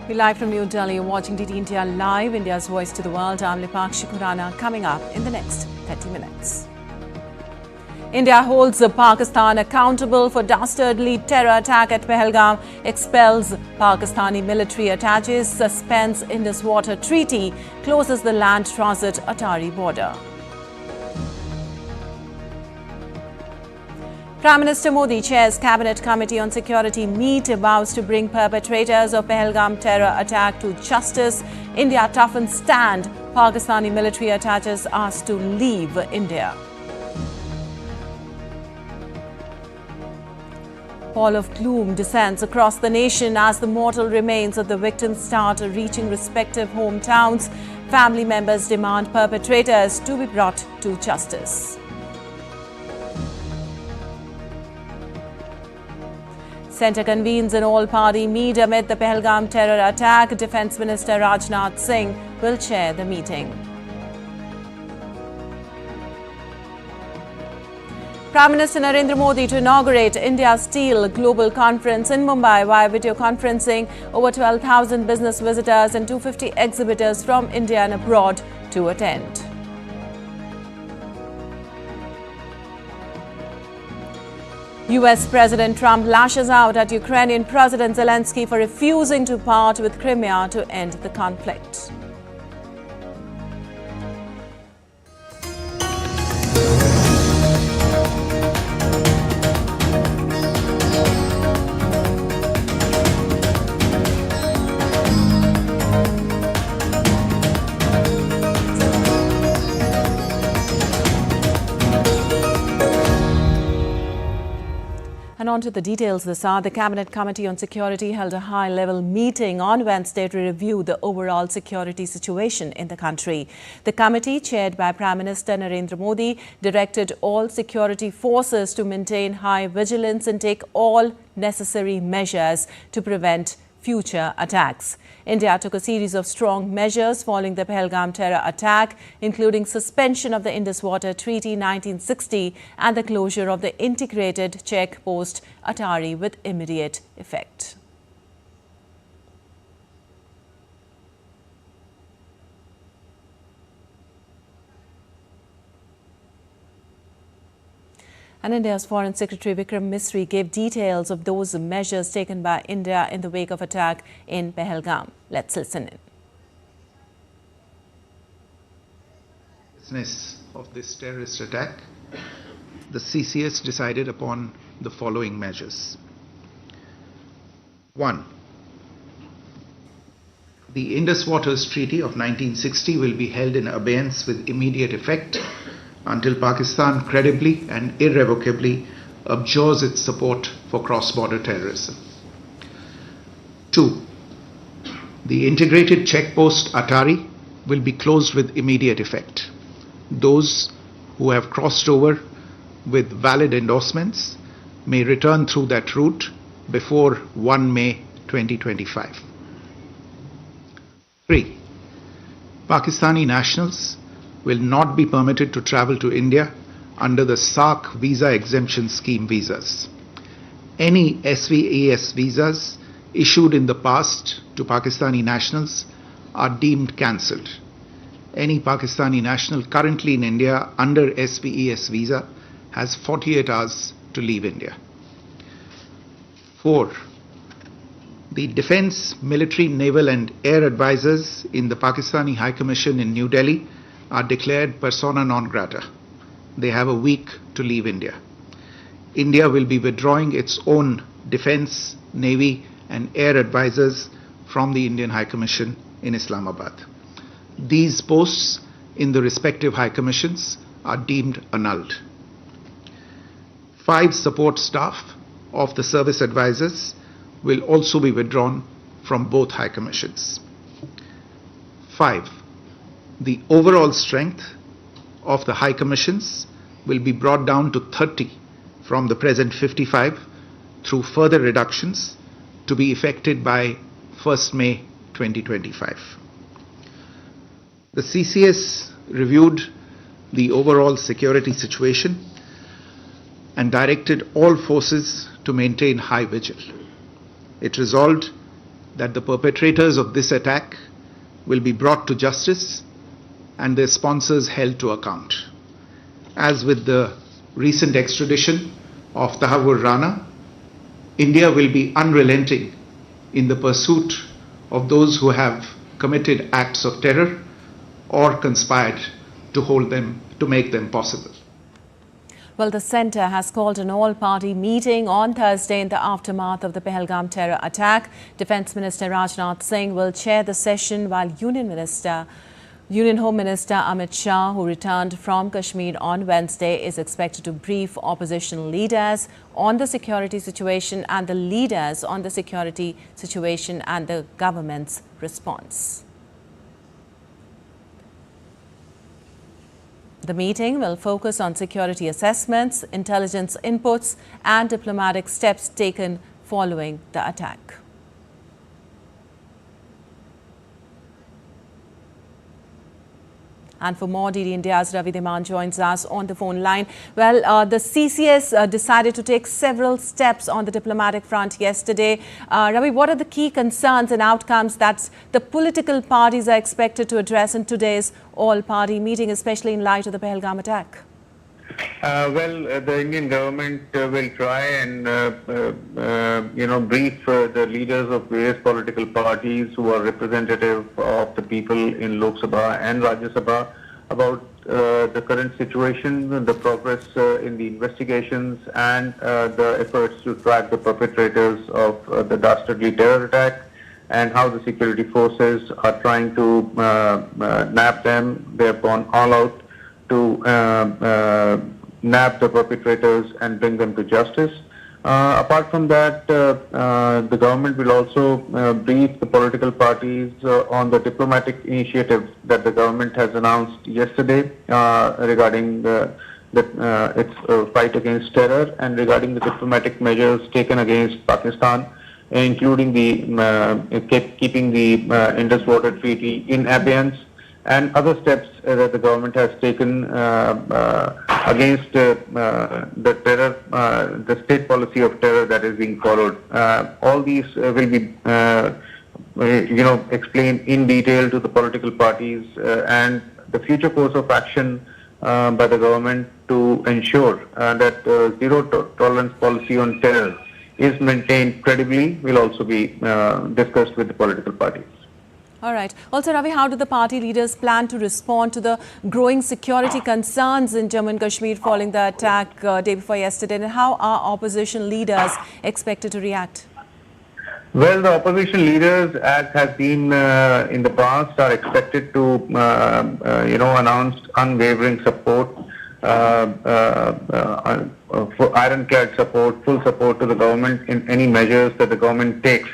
We're live from New Delhi. You're watching DT India Live, India's voice to the world. I'm Lipakshi Khurana. Coming up in the next 30 minutes. India holds Pakistan accountable for dastardly terror attack at Pahalgam, expels Pakistani military attaches, suspends Indus water treaty, closes the land transit-Atari border. Prime Minister Modi chairs Cabinet Committee on Security meet, vows to bring perpetrators of Pahalgam terror attack to justice. India toughens stand. Pakistani military attaches asked to leave India. Pall of gloom descends across the nation as the mortal remains of the victims start reaching respective hometowns. Family members demand perpetrators to be brought to justice. Centre convenes an all-party meet amid the Pahalgam terror attack. Defence Minister Rajnath Singh will chair the meeting. Prime Minister Narendra Modi to inaugurate India Steel Global Conference in Mumbai via video conferencing. Over 12,000 business visitors and 250 exhibitors from India and abroad to attend. US President Trump lashes out at Ukrainian President Zelenskyy for refusing to part with Crimea to end the conflict. And on to the details this hour. The Cabinet Committee on Security held a high-level meeting on Wednesday to review the overall security situation in the country. The committee, chaired by Prime Minister Narendra Modi, directed all security forces to maintain high vigilance and take all necessary measures to prevent future attacks. India took a series of strong measures following the Pahalgam terror attack, including suspension of the Indus Water Treaty 1960 and the closure of the integrated check post Atari with immediate effect. And India's Foreign Secretary Vikram Misri gave details of those measures taken by India in the wake of attack in Pahalgam. Let's listen in. Business of this terrorist attack, the CCS decided upon the following measures. 1. The Indus Waters Treaty of 1960 will be held in abeyance with immediate effect until Pakistan credibly and irrevocably abjures its support for cross-border terrorism. 2. The integrated checkpost Atari will be closed with immediate effect. Those who have crossed over with valid endorsements may return through that route before 1 May 2025. 3. Pakistani nationals will not be permitted to travel to India under the SARC visa exemption scheme visas. Any SVAS visas issued in the past to Pakistani nationals are deemed cancelled. Any Pakistani national currently in India under SVAS visa has 48 hours to leave India. 4. The Defence, Military, Naval and Air Advisors in the Pakistani High Commission in New Delhi are declared persona non grata. They have a week to leave India. India will be withdrawing its own Defence, Navy and Air Advisors from the Indian High Commission in Islamabad. These posts in the respective High Commissions are deemed annulled. 5 support staff of the service advisors will also be withdrawn from both High Commissions. 5. The overall strength of the High Commissions will be brought down to 30 from the present 55 through further reductions to be effected by 1st May 2025. The CCS reviewed the overall security situation and directed all forces to maintain high vigil. It resolved that the perpetrators of this attack will be brought to justice and their sponsors held to account. As with the recent extradition of Tahawur Rana, India will be unrelenting in the pursuit of those who have committed acts of terror or conspired to make them possible. Well, the centre has called an all-party meeting on Thursday in the aftermath of the Pahalgam terror attack. Defence Minister Rajnath Singh will chair the session while Union Home Minister Amit Shah, who returned from Kashmir on Wednesday, is expected to brief opposition leaders on the security situation and the leaders on the security situation and the government's response. The meeting will focus on security assessments, intelligence inputs and diplomatic steps taken following the attack. And for more, DD India's Ravi Dhiman joins us on the phone line. Well, the CCS decided to take several steps on the diplomatic front yesterday. Ravi, what are the key concerns and outcomes that the political parties are expected to address in today's all-party meeting, especially in light of the Pahalgam attack? The Indian government will try and, brief the leaders of various political parties who are representative of the people in Lok Sabha and Rajya Sabha about the current situation, the progress in the investigations and the efforts to track the perpetrators of the dastardly terror attack and how the security forces are trying to nab them. They have gone all out to nab the perpetrators and bring them to justice. Apart from that, the government will also brief the political parties on the diplomatic initiatives that the government has announced yesterday regarding its fight against terror and regarding the diplomatic measures taken against Pakistan, including keeping the Indus water treaty in abeyance and other steps that the government has taken against the terror, the state policy of terror that is being followed. All these will be, explained in detail to the political parties and the future course of action by the government to ensure that zero tolerance policy on terror is maintained credibly will also be discussed with the political parties. All right. Also, Ravi, how do the party leaders plan to respond to the growing security concerns in Jammu and Kashmir following the attack day before yesterday, and how are opposition leaders expected to react? Well, the opposition leaders, as has been in the past, are expected to, announce unwavering support, ironclad support, full support to the government in any measures that the government takes.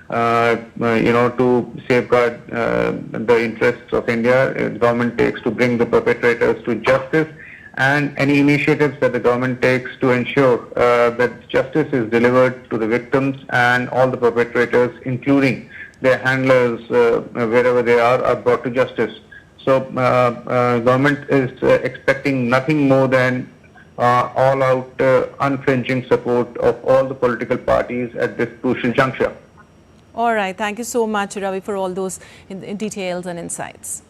To safeguard the interests of India, the government takes to bring the perpetrators to justice, and any initiatives that the government takes to ensure that justice is delivered to the victims and all the perpetrators, including their handlers, wherever they are brought to justice. So, government is expecting nothing more than all-out, unflinching support of all the political parties at this crucial juncture. All right. Thank you so much, Ravi, for all those in details and insights.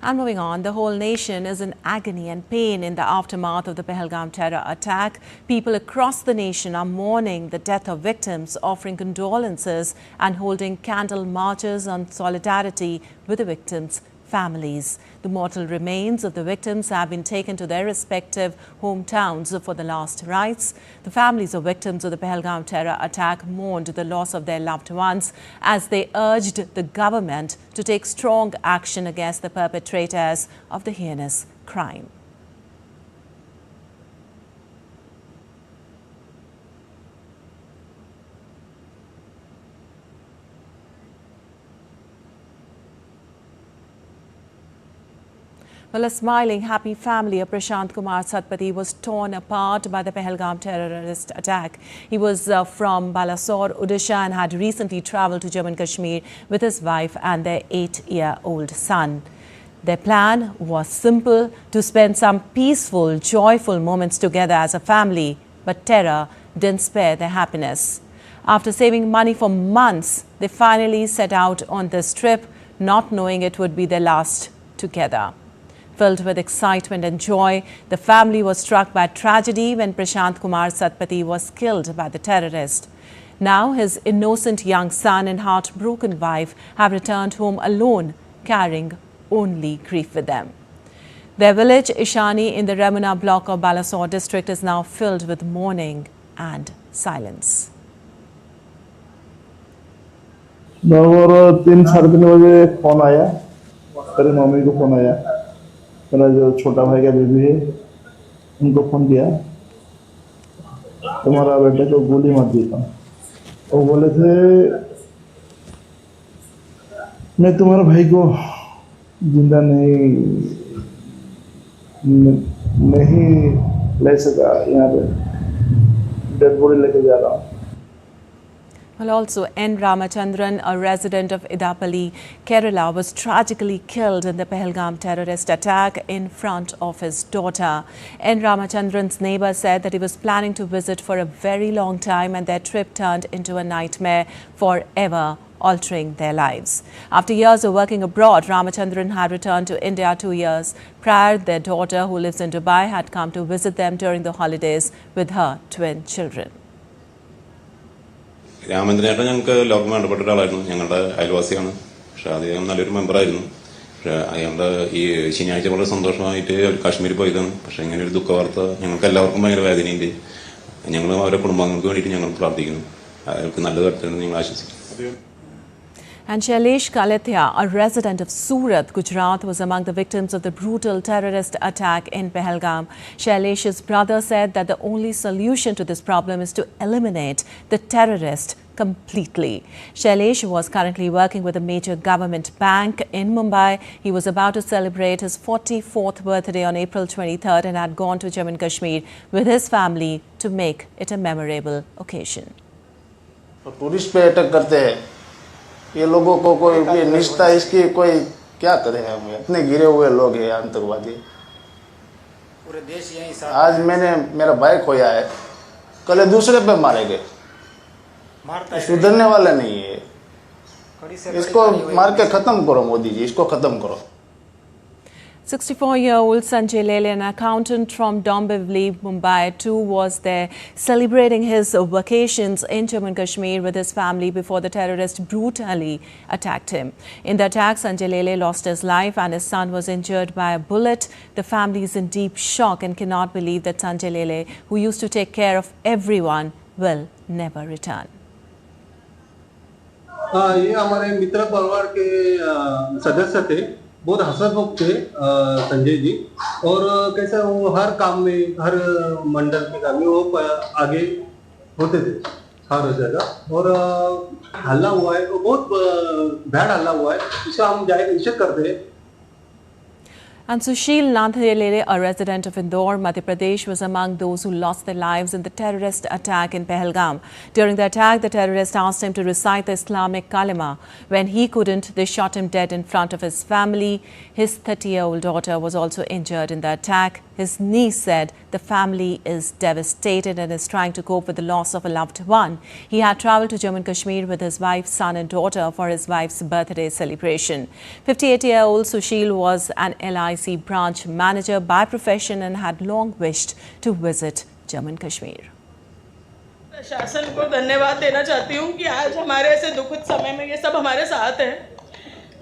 And moving on, the whole nation is in agony and pain in the aftermath of the Pahalgam terror attack. People across the nation are mourning the death of victims, offering condolences and holding candle marches on solidarity with the victims' families. The mortal remains of the victims have been taken to their respective hometowns for the last rites. The families of victims of the Pahalgam terror attack mourned the loss of their loved ones as they urged the government to take strong action against the perpetrators of the heinous crime. Well, a smiling, happy family of Prashant Kumar Satpathy was torn apart by the Pahalgam terrorist attack. He was from Balasore, Odisha, and had recently travelled to Jammu and Kashmir with his wife and their 8-year-old son. Their plan was simple: to spend some peaceful, joyful moments together as a family. But terror didn't spare their happiness. After saving money for months, they finally set out on this trip, not knowing it would be their last together. Filled with excitement and joy, the family was struck by tragedy when Prashant Kumar Satpathy was killed by the terrorist. Now his innocent young son and heartbroken wife have returned home alone, carrying only grief with them. Their village, Ishani, in the Ramuna block of Balasore district is now filled with mourning and silence. बराबर 3-3:30 बजे phone आया, मेरी mummy को phone आया, मेरा जो छोटा भाई का बेबी है उनको फोन किया, तुम्हारा बेटे को गोली मार दी था। वो बोले थे मैं तुम्हारे भाई को जिंदा नहीं ले सका, यहाँ पे डेड बॉडी लेके जा रहा हूँ। Well, also N. Ramachandran, a resident of Idapalli, Kerala, was tragically killed in the Pahalgam terrorist attack in front of his daughter. N. Ramachandran's neighbor said that he was planning to visit for a very long time and their trip turned into a nightmare forever, altering their lives. After years of working abroad, Ramachandran had returned to India 2 years prior. Their daughter, who lives in Dubai, had come to visit them during the holidays with her twin children. രാമചന്ദ്രനേട്ടൻ ഞങ്ങൾക്ക് ലോകം വേണ്ടപ്പെട്ട ഒരാളായിരുന്നു. ഞങ്ങളുടെ അയൽവാസിയാണ്. പക്ഷേ അദ്ദേഹം നല്ലൊരു മെമ്പറായിരുന്നു. പക്ഷേ അയാളുടെ ഈ ശനിയാഴ്ച വളരെ സന്തോഷമായിട്ട് അവർ കാശ്മീരിൽ പോയതാണ്. പക്ഷേ ഇങ്ങനെ ഒരു ദുഃഖവാർത്ത ഞങ്ങൾക്ക് എല്ലാവർക്കും ഭയങ്കര വേദനയുണ്ട്. ഞങ്ങൾ അവരുടെ കുടുംബാംഗങ്ങൾക്ക് വേണ്ടിയിട്ട് ഞങ്ങൾ പ്രാർത്ഥിക്കുന്നു. അയാൾക്ക് നല്ലത് വരട്ടെന്ന് ഞങ്ങൾ ആശംസിക്കുന്നു. And Shailesh Kalathia, a resident of Surat, Gujarat, was among the victims of the brutal terrorist attack in Pahalgam. Shailesh's brother said that the only solution to this problem is to eliminate the terrorist completely. Shailesh was currently working with a major government bank in Mumbai. He was about to celebrate his 44th birthday on April 23rd and had gone to Jammu and Kashmir with his family to make it a memorable occasion. Tourist पे attack करते हैं, ये लोगों को कोई निष्ठा इसकी कोई क्या करें हम, इतने गिरे हुए लोग हैं आतंकवादी। पूरे देश यही आज मैंने मेरा भाई खोया है, कल दूसरे पे मारे गए, सुधरने वाले नहीं है। इसको मार के खत्म करो मोदी जी, इसको खत्म करो। 64-year-old Sanjay Lele, an accountant from Dombivli, Mumbai, too, was there celebrating his vacations in Jammu and Kashmir with his family before the terrorist brutally attacked him. In the attack, Sanjay Lele lost his life and his son was injured by a bullet. The family is in deep shock and cannot believe that Sanjay Lele, who used to take care of everyone, will never return. ये हमारे मित्र परिवार के सदस्य थे, बहुत हंसमुख थे संजय जी, और कैसे वो हर काम में, हर मंडल के काम में वो आगे होते थे हर जगह। और हल्ला हुआ है, वो बहुत बैड हल्ला हुआ है, इसका हम जाहिर निषेध करते हैं। And Sushil Nandhelele, a resident of Indore, Madhya Pradesh, was among those who lost their lives in the terrorist attack in Pahalgam. During the attack, the terrorists asked him to recite the Islamic kalima. When he couldn't, they shot him dead in front of his family. His 30-year-old daughter was also injured in the attack. His niece said the family is devastated and is trying to cope with the loss of a loved one. He had travelled to Jammu and Kashmir with his wife, son and daughter for his wife's birthday celebration. 58-year-old Sushil was an LIC branch manager by profession and had long wished to visit Jammu and Kashmir. प्रशासन को धन्यवाद देना चाहती हूँ कि आज हमारे ऐसे दुखद समय में ये सब हमारे साथ हैं।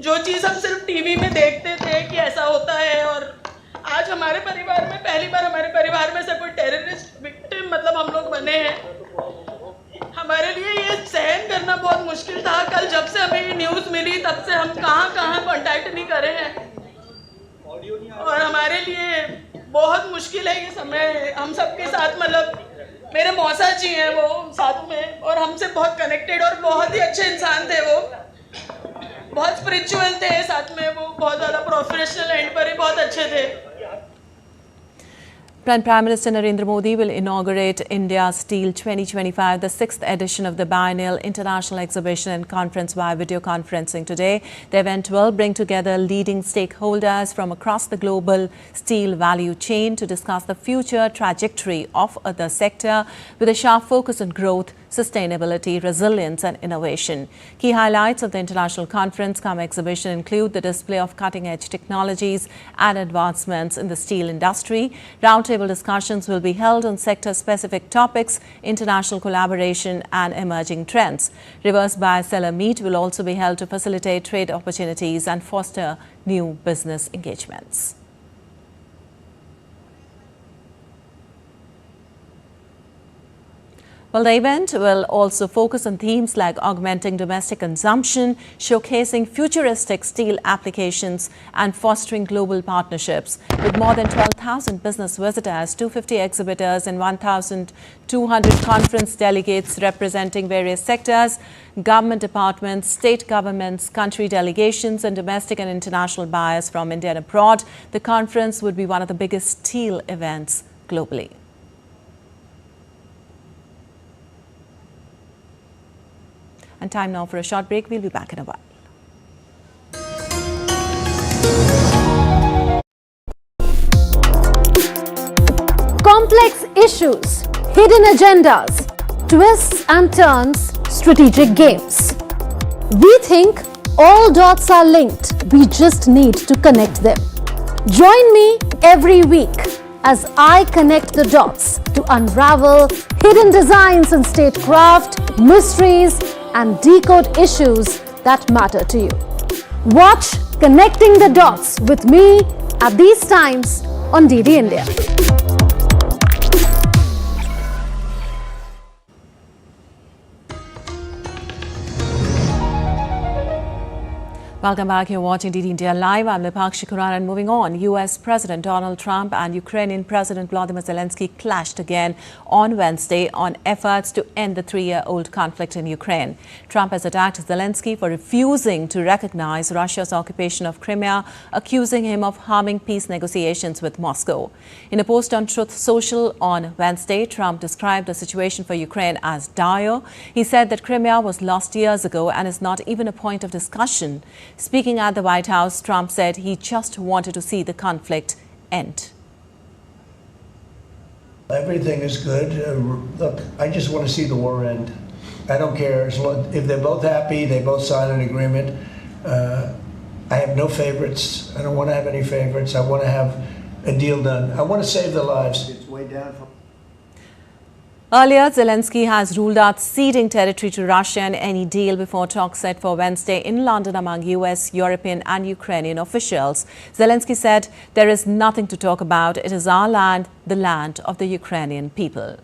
जो चीज़ हम सिर्फ टीवी में देखते थे कि ऐसा होता है, और आज हमारे परिवार में पहली बार हमारे परिवार में से कोई टेररिस्ट विक्टिम मतलब हम लोग बने हैं। हमारे लिए ये सहन करना बहुत मुश्किल था। कल जब से हमें ये न्यूज़ मिली तब से हम कहाँ कॉन्टैक्ट नहीं करे हैं, और हमारे लिए बहुत मुश्किल है ये समय। हम सबके साथ मतलब मेरे मौसा जी हैं वो साथ में, और हमसे बहुत कनेक्टेड और बहुत ही अच्छे इंसान थे। वो बहुत स्पिरिचुअल थे साथ में, वो बहुत ज़्यादा प्रोफेशनल एंड पर ही बहुत अच्छे थे। Prime Minister Narendra Modi will inaugurate India Steel 2025, the 6th edition of the biennial international exhibition and conference via video conferencing today. The event will bring together leading stakeholders from across the global steel value chain to discuss the future trajectory of the sector with a sharp focus on growth, sustainability, resilience and innovation. Key highlights of the international conference cum exhibition include the display of cutting-edge technologies and advancements in the steel industry. Roundtable discussions will be held on sector-specific topics, international collaboration and emerging trends. Reverse buyer-seller meet will also be held to facilitate trade opportunities and foster new business engagements. Well, the event will also focus on themes like augmenting domestic consumption, showcasing futuristic steel applications and fostering global partnerships. With more than 12,000 business visitors, 250 exhibitors and 1,200 conference delegates representing various sectors, government departments, state governments, country delegations and domestic and international buyers from India and abroad, the conference would be one of the biggest steel events globally. And time now for a short break. We'll be back in a while. Complex issues, hidden agendas, twists and turns, strategic games. We think all dots are linked. We just need to connect them. Join me every week as I connect the dots to unravel hidden designs in statecraft, mysteries, and decode issues that matter to you. Watch Connecting the Dots with me at these times on DD India. Welcome back. You're watching DD India Live. I'm Lipakshi Kuran, and moving on. US President Donald Trump and Ukrainian President Volodymyr Zelenskyy clashed again on Wednesday on efforts to end the 3-year-old conflict in Ukraine. Trump has attacked Zelenskyy for refusing to recognize Russia's occupation of Crimea, accusing him of harming peace negotiations with Moscow. In a post on Truth Social on Wednesday, Trump described the situation for Ukraine as dire. He said that Crimea was lost years ago and is not even a point of discussion. Speaking at the White House, Trump said he just wanted to see the conflict end. Everything is good. Look, I just want to see the war end. I don't care. If they're both happy, they both sign an agreement. I have no favorites. I don't want to have any favorites. I want to have a deal done. I want to save their lives. It's way down from... Earlier, Zelenskyy has ruled out ceding territory to Russia in any deal before talks set for Wednesday in London among US, European and Ukrainian officials. Zelenskyy said, "There is nothing to talk about. It is our land, the land of the Ukrainian people."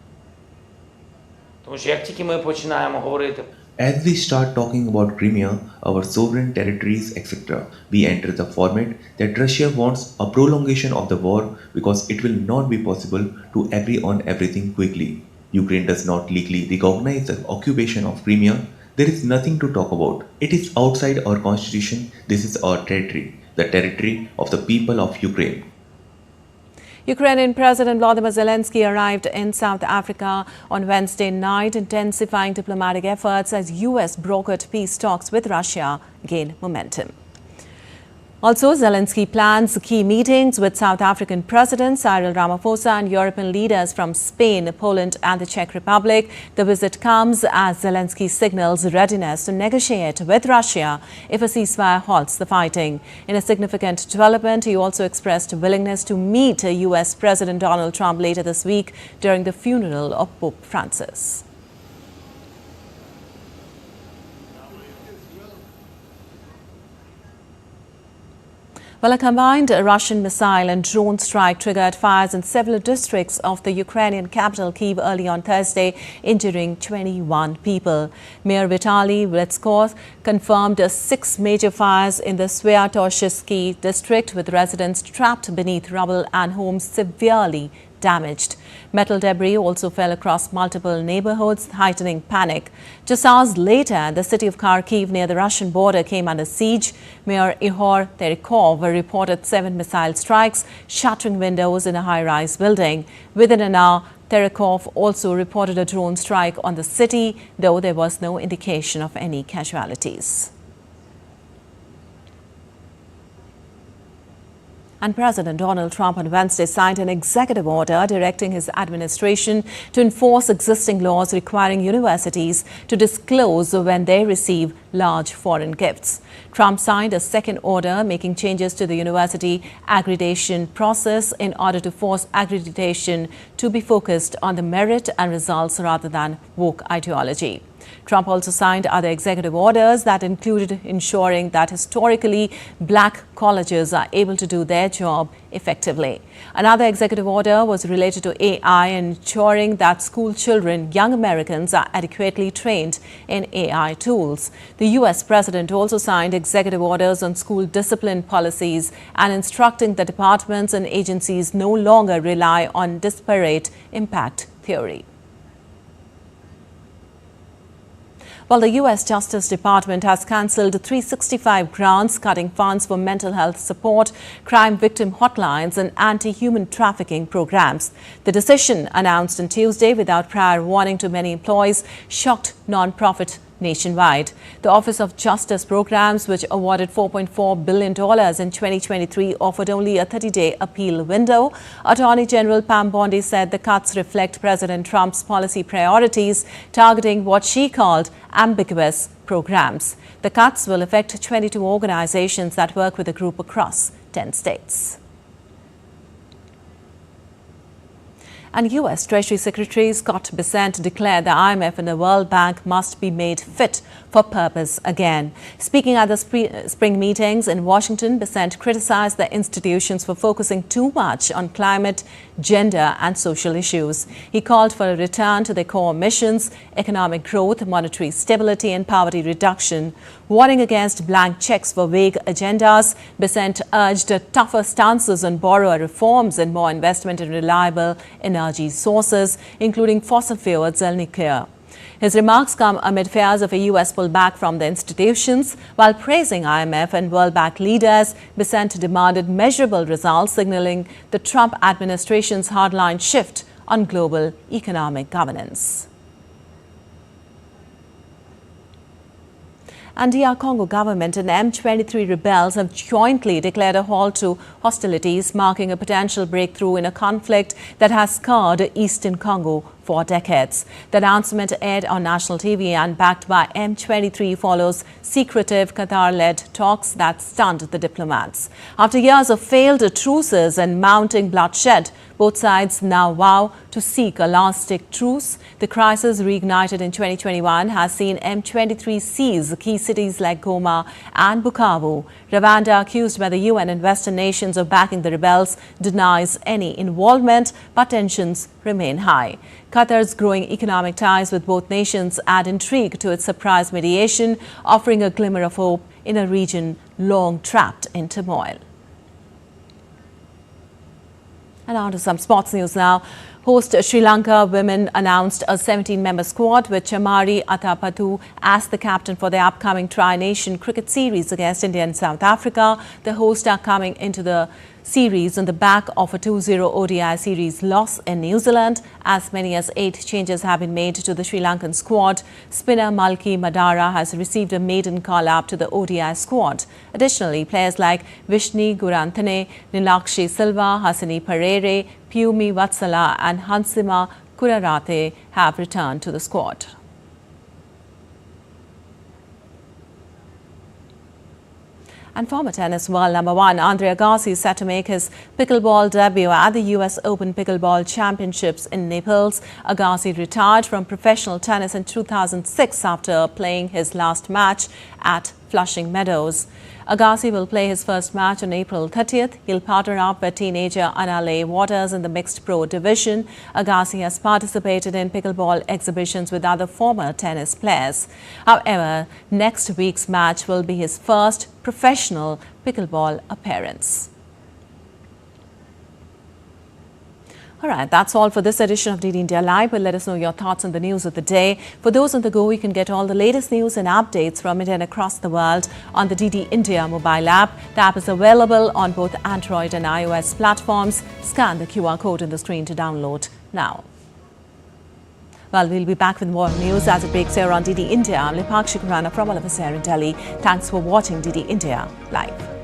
As we start talking about Crimea, our sovereign territories, etc., we enter the format that Russia wants a prolongation of the war because it will not be possible to agree on everything quickly. Ukraine does not legally recognize the occupation of Crimea. There is nothing to talk about. It is outside our constitution. This is our territory, the territory of the people of Ukraine. Ukrainian President Volodymyr Zelenskyy arrived in South Africa on Wednesday night, intensifying diplomatic efforts as US brokered peace talks with Russia gain momentum. Also, Zelenskyy plans key meetings with South African President Cyril Ramaphosa and European leaders from Spain, Poland and the Czech Republic. The visit comes as Zelenskyy signals readiness to negotiate with Russia if a ceasefire halts the fighting. In a significant development, he also expressed willingness to meet US President Donald Trump later this week during the funeral of Pope Francis. Well, a combined Russian missile and drone strike triggered fires in several districts of the Ukrainian capital Kyiv early on Thursday, injuring 21 people. Mayor Vitaly Klitschko confirmed 6 major fires in the Sviatoshsky district, with residents trapped beneath rubble and homes severely damaged. Metal debris also fell across multiple neighborhoods, heightening panic. Just hours later, the city of Kharkiv near the Russian border came under siege. Mayor Ihor Terikov reported 7 missile strikes, shattering windows in a high-rise building. Within an hour, Terikov also reported a drone strike on the city, though there was no indication of any casualties. And President Donald Trump on Wednesday signed an executive order directing his administration to enforce existing laws requiring universities to disclose when they receive large foreign gifts. Trump signed a second order making changes to the university accreditation process in order to force accreditation to be focused on the merit and results rather than woke ideology. Trump also signed other executive orders that included ensuring that historically black colleges are able to do their job effectively. Another executive order was related to AI and ensuring that school children, young Americans, are adequately trained in AI tools. The U.S. president also signed executive orders on school discipline policies and instructing the departments and agencies no longer rely on disparate impact theory. Well, the U.S. Justice Department has cancelled 365 grants cutting funds for mental health support, crime victim hotlines and anti-human trafficking programs. The decision, announced on Tuesday without prior warning to many employees, shocked non-profit nationwide. The Office of Justice Programs, which awarded $4.4 billion in 2023, offered only a 30-day appeal window. Attorney General Pam Bondi said the cuts reflect President Trump's policy priorities, targeting what she called ambiguous programs. The cuts will affect 22 organizations that work with the group across 10 states. And U.S. Treasury Secretary Scott Bessent declared the IMF and the World Bank must be made fit for purpose again. Speaking at the spring meetings in Washington, Bessent criticized the institutions for focusing too much on climate, gender and social issues. He called for a return to their core missions, economic growth, monetary stability and poverty reduction. Warning against blank checks for vague agendas, Bessent urged tougher stances on borrower reforms and more investment in reliable energy sources, including fossil fuels and nuclear. His remarks come amid fears of a U.S. pullback from the institutions. While praising IMF and World Bank leaders, Bessent demanded measurable results, signaling the Trump administration's hardline shift on global economic governance. And DR Congo government and M23 rebels have jointly declared a halt to hostilities, marking a potential breakthrough in a conflict that has scarred eastern Congo for decades. The announcement aired on national TV and backed by M23 follows secretive Qatar-led talks that stunned the diplomats. After years of failed truces and mounting bloodshed, both sides now vow to seek a lasting truce. The crisis, reignited in 2021, has seen M23 seize key cities like Goma and Bukavu. Rwanda, accused by the UN and Western nations of backing the rebels, denies any involvement, but tensions remain high. Qatar's growing economic ties with both nations add intrigue to its surprise mediation, offering a glimmer of hope in a region long trapped in turmoil. And on to some sports news now. Host Sri Lanka women announced a 17-member squad with Chamari Atapattu as the captain for the upcoming Tri-Nation cricket series against India and South Africa. The hosts are coming into the series on the back of a 2-0 ODI series loss in New Zealand. As many as 8 changes have been made to the Sri Lankan squad. Spinner Malki Madara has received a maiden call-up to the ODI squad. Additionally, players like Vishni Guranthane, Nilakshi Silva, Hasani Perere, Piumi Vatsala and Hansima Kurarate have returned to the squad. And former tennis world number 1 Andre Agassi is set to make his pickleball debut at the US Open Pickleball Championships in Naples. Agassi retired from professional tennis in 2006 after playing his last match at Flushing Meadows. Agassi will play his first match on April 30th. He'll partner up with teenager Anale Waters in the mixed pro division. Agassi has participated in pickleball exhibitions with other former tennis players. However, next week's match will be his first professional pickleball appearance. All right, that's all for this edition of DD India Live. But let us know your thoughts on the news of the day. For those on the go, you can get all the latest news and updates from India and across the world on the DD India mobile app. The app is available on both Android and iOS platforms. Scan the QR code on the screen to download now. Well, we'll be back with more news as it breaks here on DD India. I'm Lipakshi Kurana from all of us here in Delhi. Thanks for watching DD India Live.